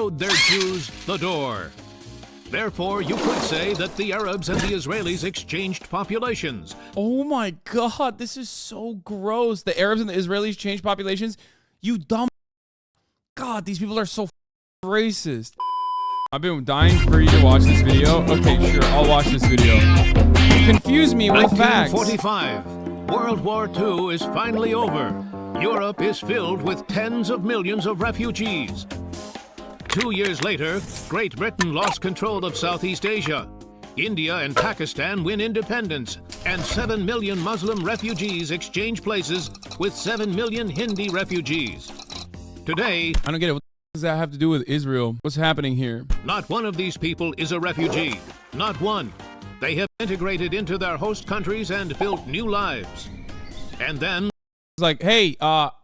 showed their Jews the door. Therefore, you could say that the Arabs and the Israelis exchanged populations. Oh my God, this is so gross. The Arabs and the Israelis changed populations? You dumb. God, these people are so racist. I've been dying for you to watch this video. Okay, sure, I'll watch this video. Confuse me with facts. 1945. World War II is finally over. Europe is filled with tens of millions of refugees. 2 years later, Great Britain lost control of Southeast Asia. India and Pakistan win independence, and 7 million Muslim refugees exchange places with 7 million Hindi refugees. Today, I don't get it. What does that have to do with Israel? What's happening here? not one of these people is a refugee. Not one. They have integrated into their host countries and built new lives. And then, It's like, hey, I'll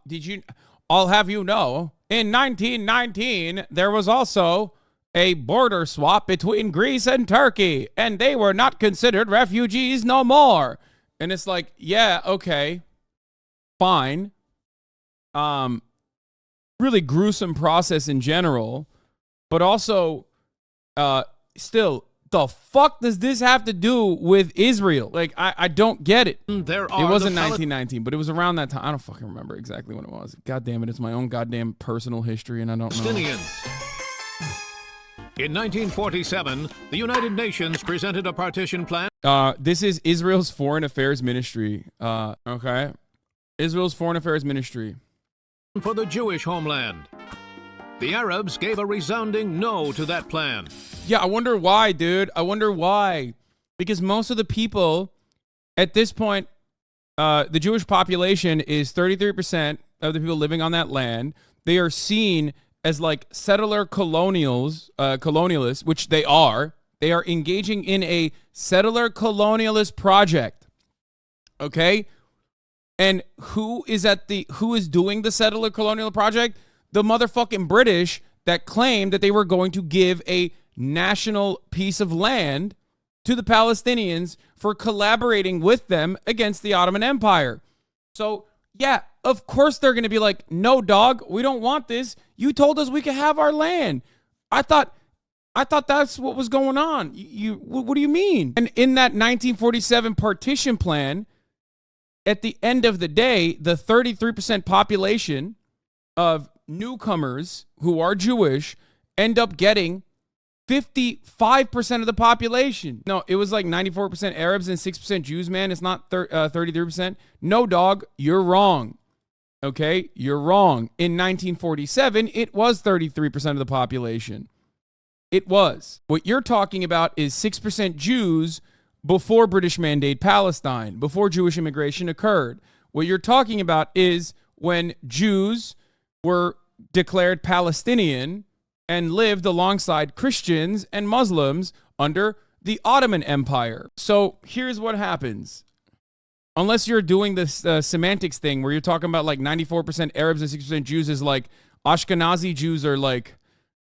have you know, in 1919, there was also a border swap between Greece and Turkey, and they were not considered refugees no more. And it's like, yeah, okay, fine. Really gruesome process in general, but also, still, the fuck does this have to do with Israel? Like, I don't get it. there It are wasn't the 1919, but it was around that time. I don't fucking remember exactly when it was. God damn it, it's my own goddamn personal history, and I don't know. Palestinians. In 1947, the United Nations presented a partition plan This is Israel's Foreign Affairs Ministry. Okay. Israel's Foreign Affairs Ministry. for the Jewish homeland. The Arabs gave a resounding no to that plan. Yeah, I wonder why, dude. I wonder why. Because most of the people at this point, the Jewish population is 33% of the people living on that land. They are seen as like settler colonialists, which they are. They are engaging in a settler colonialist project. Okay? And who is doing the settler colonial project? The motherfucking British that claimed that they were going to give a national piece of land to the Palestinians for collaborating with them against the Ottoman Empire. So, yeah, of course they're going to be like, no, dog, we don't want this. You told us we could have our land. I thought that's what was going on. What do you mean? And in that 1947 partition plan, at the end of the day, the 33% population of newcomers who are Jewish end up getting 55% of the population. No, it was like 94% Arabs and 6% Jews, man. It's not 33%. No, dog, you're wrong. Okay, you're wrong. In 1947, it was 33% of the population. It was. What you're talking about is 6% Jews before British Mandate Palestine, before Jewish immigration occurred. What you're talking about is when Jews were declared Palestinian and lived alongside Christians and Muslims under the Ottoman Empire. So here's what happens. Unless you're doing this semantics thing where you're talking about like 94% Arabs and 6% Jews is like Ashkenazi Jews are like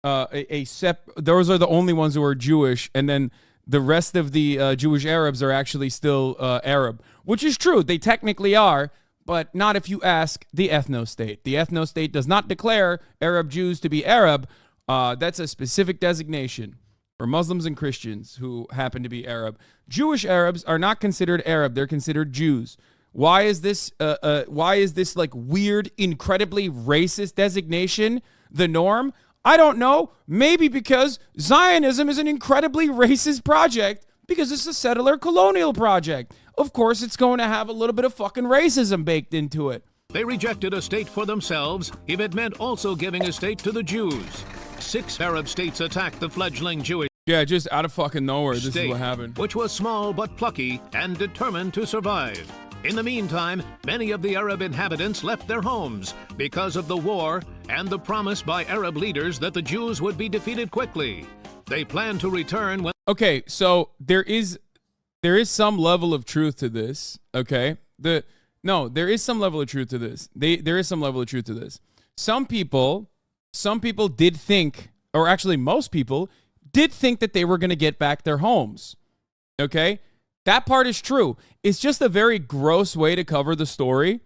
those are the only ones who are Jewish, and then the rest of the Jewish Arabs are actually still Arab, which is true. They technically are, but not if you ask the ethno-state. The ethno-state does not declare Arab Jews to be Arab. That's a specific designation for Muslims and Christians who happen to be Arab. Jewish Arabs are not considered Arab. They're considered Jews. Why is this like weird, incredibly racist designation the norm? I don't know. Maybe because Zionism is an incredibly racist project because it's a settler colonial project. Of course, it's going to have a little bit of fucking racism baked into it. They rejected a state for themselves if it meant also giving a state to the Jews. 6 Arab states attacked the fledgling Jewish Yeah, just out of fucking nowhere, this state, is what happened. which was small but plucky and determined to survive. In the meantime, many of the Arab inhabitants left their homes because of the war and the promise by Arab leaders that the Jews would be defeated quickly. They planned to return when... Okay, so there is some level of truth to this, okay? There is some level of truth to this. There is some level of truth to this. Some people did think, or actually most people did think that they were going to get back their homes, okay? That part is true. It's just a very gross way to cover the story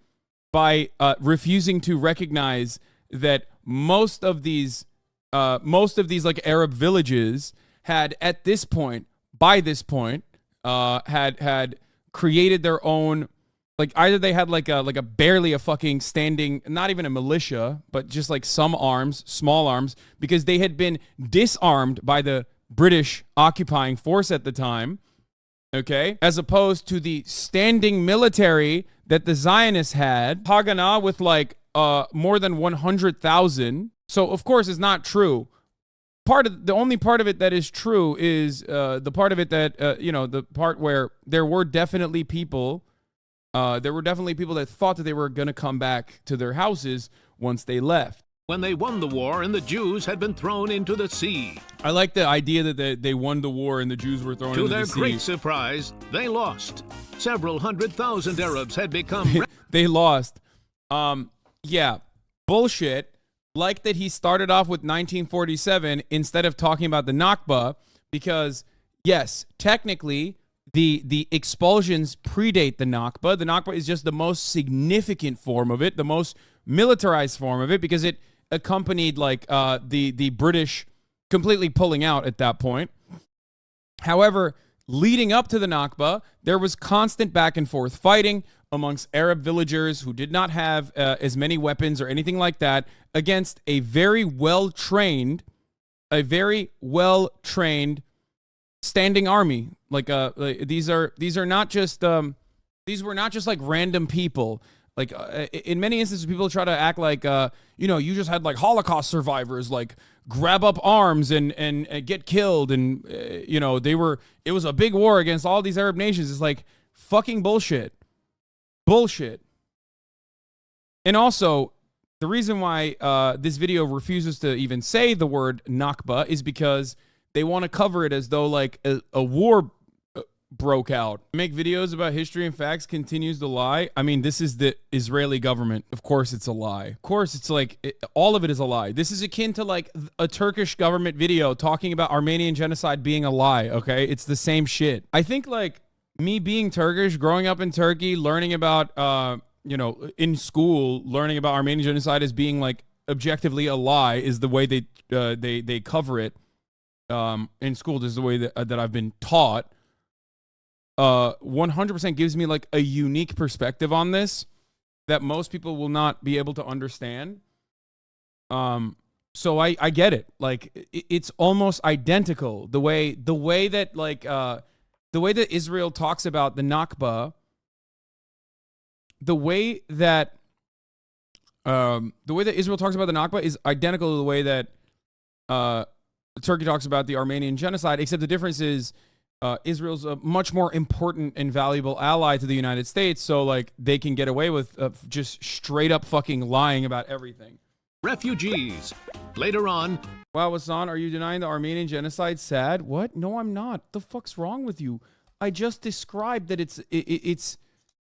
by refusing to recognize that most of these most of these like Arab villages had at this point, by this point, had created their own, like either they had like a barely a fucking standing, not even a militia, but just like some arms, small arms, because they had been disarmed by the British occupying force at the time. Okay, as opposed to the standing military that the Zionists had, Haganah with like more than 100,000. So of course it's not true. The only part of it that is true is the part of it that the part where there were definitely people that thought that they were going to come back to their houses once they left. When they won the war and the Jews had been thrown into the sea. I like the idea that they won the war and the Jews were thrown into the sea. To their great surprise, they lost. Several 100,000 Arabs had become... They lost. Yeah, bullshit. Like that he started off with 1947 instead of talking about the Nakba, because, yes, technically, the expulsions predate the Nakba. The Nakba is just the most significant form of it, the most militarized form of it, because it accompanied like the British completely pulling out at that point. However, leading up to the Nakba, there was constant back and forth fighting amongst Arab villagers who did not have as many weapons or anything like that against a very well-trained standing army. Like these were not just like random people. Like in many instances, people try to act like you just had like Holocaust survivors like grab up arms and get killed, and it was a big war against all these Arab nations. It's like fucking bullshit. And also, the reason why this video refuses to even say the word Nakba is because they want to cover it as though like a war broke out. Make videos about history and facts continues to lie. I mean, this is the Israeli government. Of course it's a lie. Of course it's like all of it is a lie. This is akin to like a Turkish government video talking about Armenian genocide being a lie, okay? It's the same shit. I think like me being Turkish, growing up in Turkey, learning about in school, learning about Armenian genocide as being like objectively a lie is the way they cover it in school. This is the way that I've been taught. 100% gives me like a unique perspective on this that most people will not be able to understand. So I get it. Like it's almost identical the way that like the way that Israel talks about the Nakba, the way that Israel talks about the Nakba is identical to the way that Turkey talks about the Armenian genocide, except the difference is Israel's a much more important and valuable ally to the United States, so like they can get away with just straight up fucking lying about everything. Refugees. Later on. Wow, Hassan, are you denying the Armenian genocide? Sad? What? No, I'm not. The fuck's wrong with you? I just described that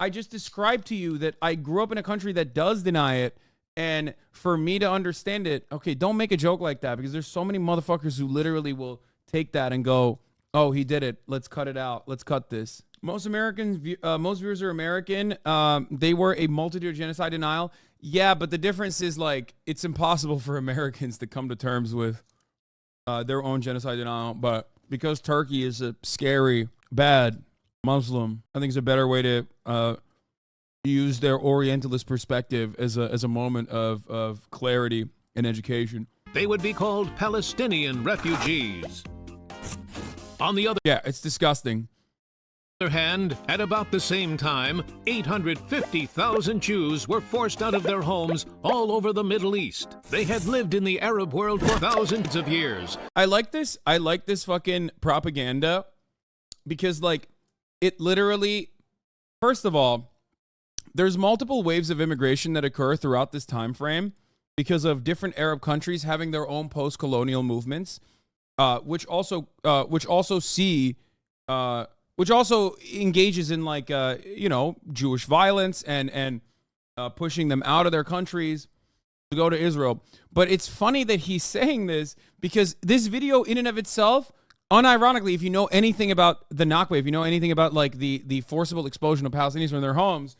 I just described to you that I grew up in a country that does deny it, and for me to understand it, okay, don't make a joke like that, because there's so many motherfuckers who literally will take that and go, oh, he did it. Let's cut it out. Let's cut this. Most viewers are American. They were a multitude of genocide denial. Yeah, but the difference is like it's impossible for Americans to come to terms with their own genocide denial. But because Turkey is a scary, bad Muslim, I think it's a better way to use their Orientalist perspective as a moment of clarity and education. They would be called Palestinian refugees. On the other it's disgusting. hand, at about the same time, 850,000 Jews were forced out of their homes all over the Middle East. They had lived in the Arab world for thousands of years. I like this fucking propaganda because, like, it literally, first of all, there's multiple waves of immigration that occur throughout this time frame because of different Arab countries having their own post-colonial movements. Which also engages in like Jewish violence and pushing them out of their countries to go to Israel. But it's funny that he's saying this because this video in and of itself, unironically, if you know anything about the Nakba, if you know anything about like the forcible expulsion of Palestinians from their homes,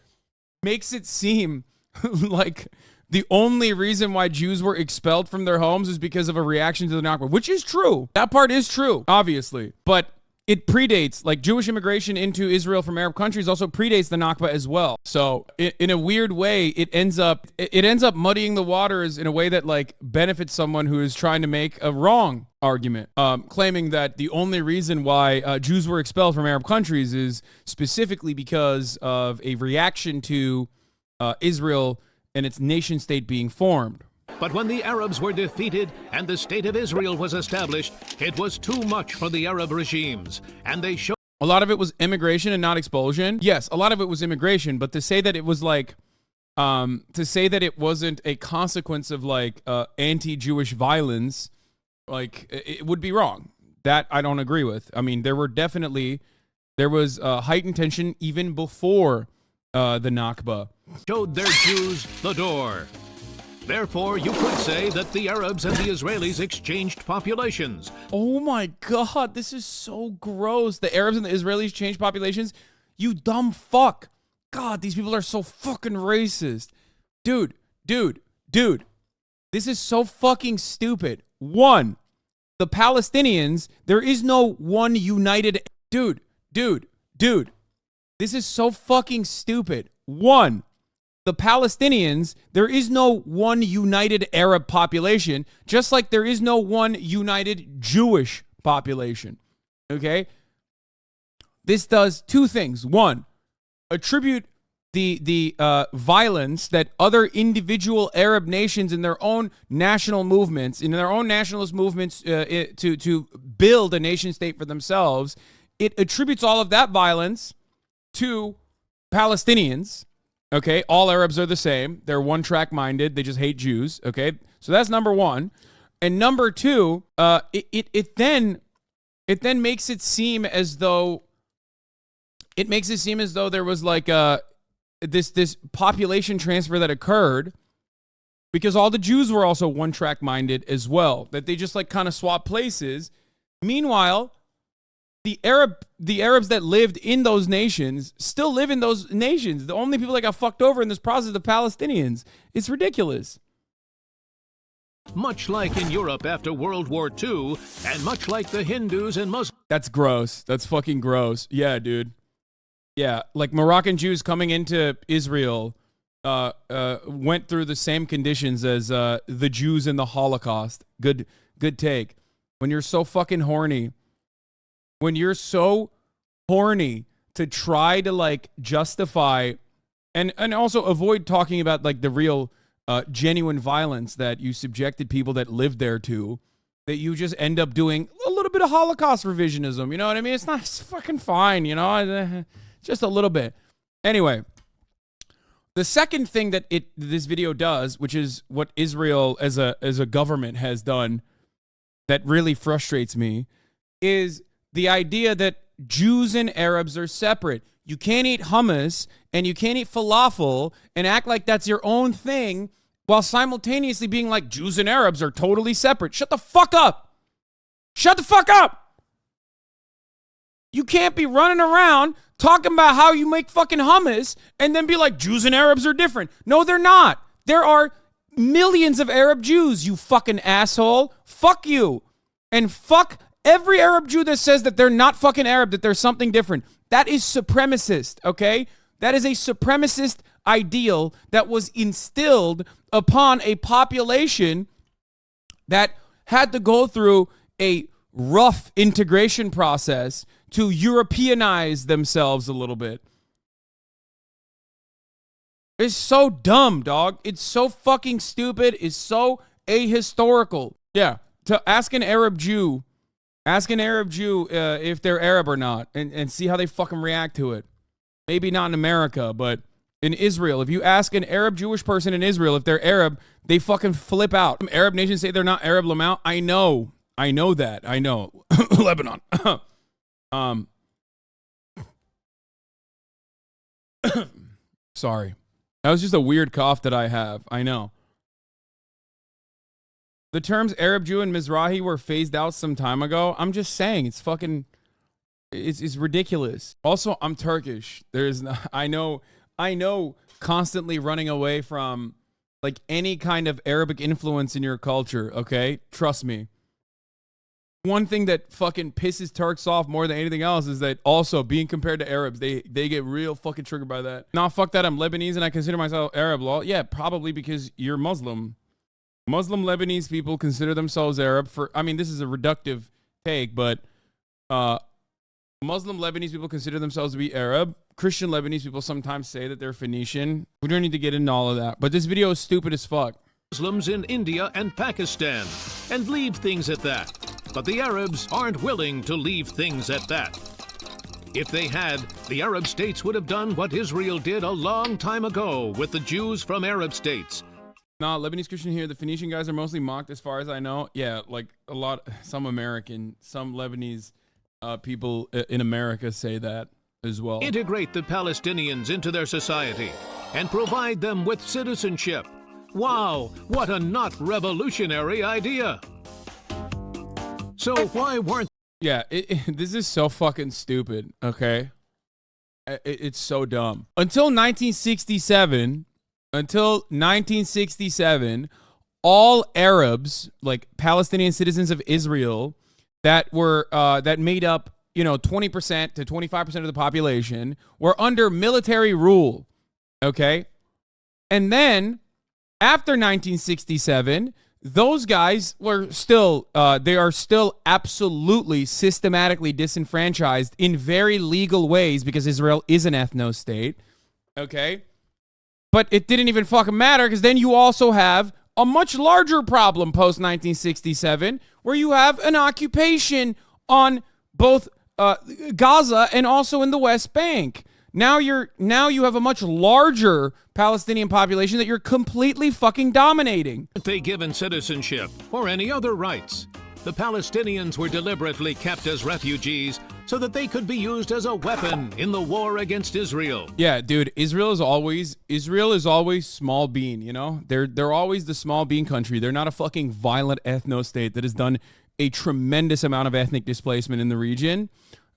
makes it seem like the only reason why Jews were expelled from their homes is because of a reaction to the Nakba, which is true. That part is true, obviously. But it predates, like Jewish immigration into Israel from Arab countries also predates the Nakba as well. So in a weird way, it ends up muddying the waters in a way that like benefits someone who is trying to make a wrong argument, claiming that the only reason why Jews were expelled from Arab countries is specifically because of a reaction to Israel and its nation state being formed. But when the Arabs were defeated and the state of Israel was established, it was too much for the Arab regimes, and they showed... A lot of it was immigration and not expulsion. Yes, a lot of it was immigration, but to say that it was like, to say that it wasn't a consequence of like anti-Jewish violence, like it would be wrong. That I don't agree with. I mean, there was heightened tension even before the Nakba. Showed their Jews the door. Therefore, you could say that the Arabs and the Israelis exchanged populations. Oh my God, this is so gross. The Arabs and the Israelis changed populations? You dumb fuck. God, these people are so fucking racist. Dude. This is so fucking stupid. One, the Palestinians, there is no one united... Dude. This is so fucking stupid. One, the Palestinians, there is no one united Arab population, just like there is no one united Jewish population. Okay? This does two things. One, attribute the violence that other individual Arab nations in their own national movements, in their own nationalist movements to build a nation state for themselves, it attributes all of that violence to Palestinians. Okay, all Arabs are the same. They're one-track minded. They just hate Jews. Okay, so that's number one. And number two, it then makes it seem as though there was like this population transfer that occurred because all the Jews were also one-track minded as well. That they just like kind of swap places. Meanwhile, the Arabs that lived in those nations still live in those nations. The only people that got fucked over in this process are the Palestinians. It's ridiculous. Much like in Europe after World War II, and much like the Hindus and Muslims. That's gross. That's fucking gross. Yeah, dude. Yeah, like Moroccan Jews coming into Israel went through the same conditions as the Jews in the Holocaust. Good take. When you're so fucking horny, to try to like justify and also avoid talking about like the real genuine violence that you subjected people that lived there to, that you just end up doing a little bit of Holocaust revisionism. You know what I mean? It's not fucking fine, you know, just a little bit. Anyway, the second thing that this video does, which is what Israel as a government has done that really frustrates me, is the idea that Jews and Arabs are separate. You can't eat hummus and you can't eat falafel and act like that's your own thing while simultaneously being like Jews and Arabs are totally separate. Shut the fuck up. Shut the fuck up. You can't be running around talking about how you make fucking hummus and then be like Jews and Arabs are different. No, they're not. There are millions of Arab Jews, you fucking asshole. Fuck you. And fuck every Arab Jew that says that they're not fucking Arab, that there's something different. That is supremacist, okay? That is a supremacist ideal that was instilled upon a population that had to go through a rough integration process to Europeanize themselves a little bit. It's so dumb, dog. It's so fucking stupid. It's so ahistorical. Yeah, to ask an Arab Jew if they're Arab or not and see how they fucking react to it. Maybe not in America, but in Israel. If you ask an Arab Jewish person in Israel if they're Arab, they fucking flip out. Arab nations say they're not Arab, Lamau. I know that. I know. Lebanon. Sorry. That was just a weird cough that I have. I know. The terms Arab Jew and Mizrahi were phased out some time ago. I'm just saying, it's fucking, it's ridiculous. Also, I'm Turkish. I know constantly running away from like any kind of Arabic influence in your culture, okay? Trust me. One thing that fucking pisses Turks off more than anything else is that also being compared to Arabs, they get real fucking triggered by that. Nah, fuck that. I'm Lebanese and I consider myself Arab. Well, yeah, probably because you're Muslim. Muslim Lebanese people consider themselves Arab I mean, this is a reductive take, but Muslim Lebanese people consider themselves to be Arab. Christian Lebanese people sometimes say that they're Phoenician. We don't need to get into all of that, but this video is stupid as fuck. Muslims in India and Pakistan, and leave things at that. But the Arabs aren't willing to leave things at that. If they had, the Arab states would have done what Israel did a long time ago with the Jews from Arab states. Nah, Lebanese Christian here. The Phoenician guys are mostly mocked as far as I know. Yeah, like some Lebanese people in America say that as well. Integrate the Palestinians into their society and provide them with citizenship. Wow, what a not revolutionary idea. So why weren't... Yeah, this is so fucking stupid, okay? It's so dumb. Until 1967, all Arabs, like Palestinian citizens of Israel, that made up, 20% to 25% of the population, were under military rule, okay? And then, after 1967, those guys were still, they are still absolutely systematically disenfranchised in very legal ways because Israel is an ethno-state, okay? But it didn't even fucking matter because then you also have a much larger problem post-1967 where you have an occupation on both Gaza and also in the West Bank. Now you have a much larger Palestinian population that you're completely fucking dominating. They given citizenship or any other rights. The Palestinians were deliberately kept as refugees so that they could be used as a weapon in the war against Israel. Yeah, dude, Israel is always small bean, you know? They're always the small bean country. They're not a fucking violent ethno-state that has done a tremendous amount of ethnic displacement in the region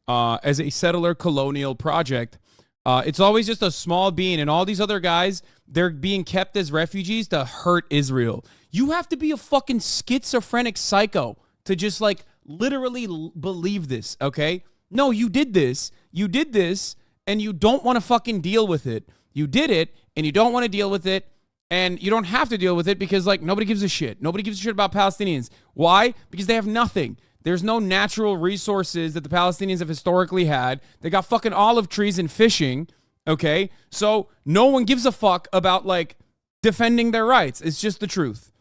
as a settler colonial project. It's always just a small bean, and all these other guys, they're being kept as refugees to hurt Israel. You have to be a fucking schizophrenic psycho to just, like, literally believe this, okay? No, you did this, and you don't want to fucking deal with it. You did it, and you don't want to deal with it, and you don't have to deal with it because, like, nobody gives a shit. Nobody gives a shit about Palestinians. Why? Because they have nothing. There's no natural resources that the Palestinians have historically had. They got fucking olive trees and fishing, okay? So no one gives a fuck about, like, defending their rights. It's just the truth.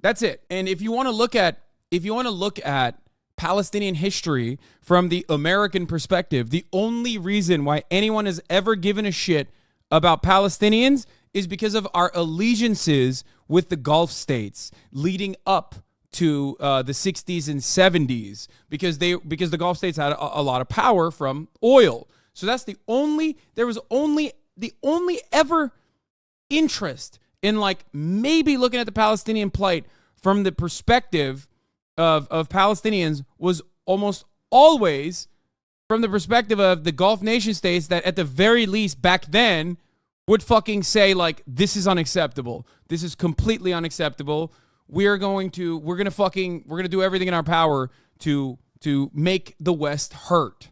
That's it. And if you want to look at Palestinian history from the American perspective, the only reason why anyone has ever given a shit about Palestinians is because of our allegiances with the Gulf states leading up to the 60s and 70s because the Gulf states had a lot of power from oil. So that's the only ever interest in, like, maybe looking at the Palestinian plight from the perspective of Palestinians was almost always from the perspective of the Gulf nation states that at the very least back then would fucking say, like, this is unacceptable. This is completely unacceptable. We're going to do everything in our power to make the West hurt.